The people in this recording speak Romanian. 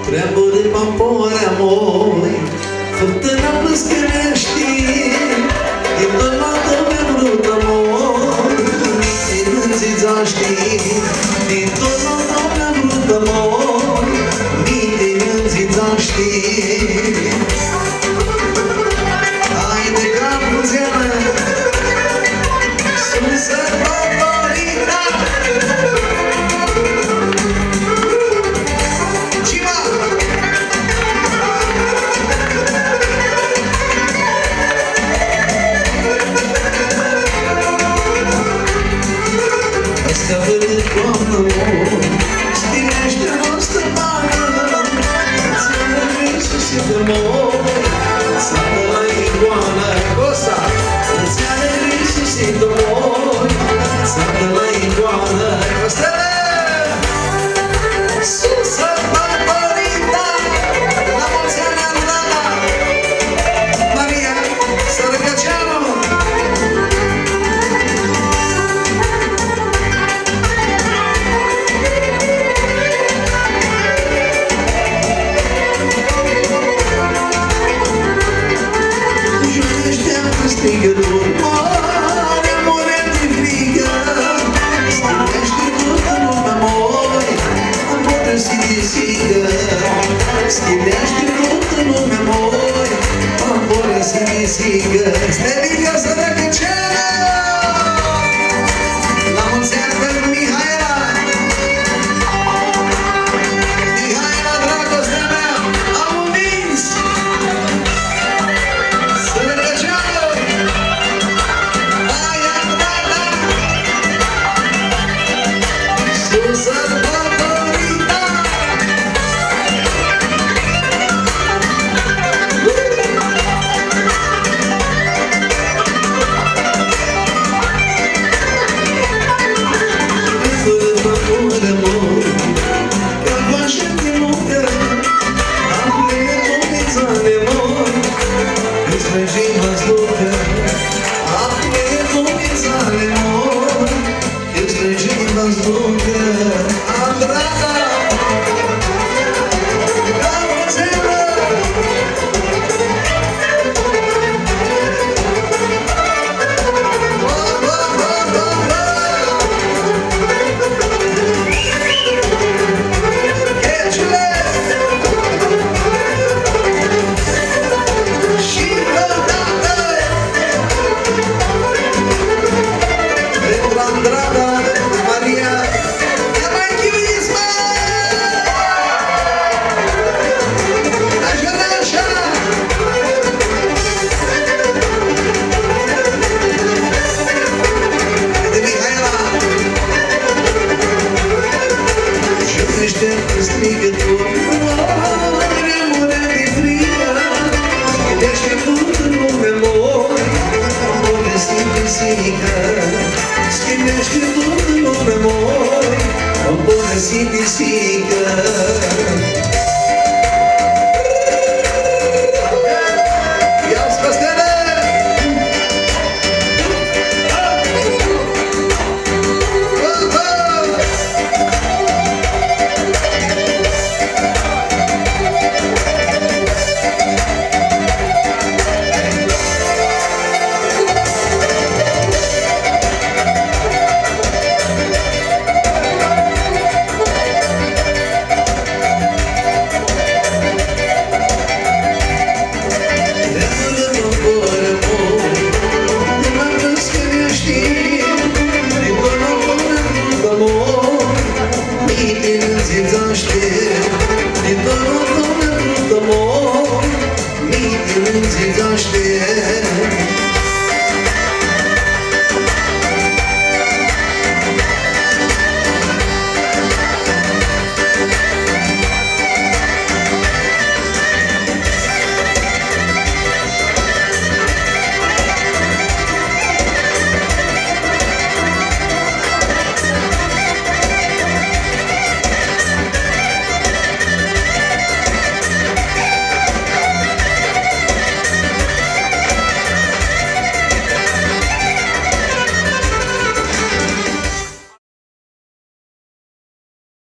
Tremuri pampore amor, furtâna plăscărești, din dolată mi-a vrut amor, din înzizaști, din dolată mi-a vrut amor, din înzizaști. Haide capuzeană, susă favorita. Să văd doamnă mor, stinește noastră bană, ți-am resusit de mor, ți-am la iguană, Costa, ți-am resusit de mor, ți-am la iguană, Costele! Susă favorita, la mulți ani Andrana, Maria Sărăcăceanu. Strigător mare, amore de frigă, stinește toată lumea moi, amore si desigă. Stinește toată lumea moi, amore si desigă. Stelica Sărăcăceanu! La mulți ani pentru Mihaela! Mihaela, dragostea mea, am învins! Sărăcăceanu! Știi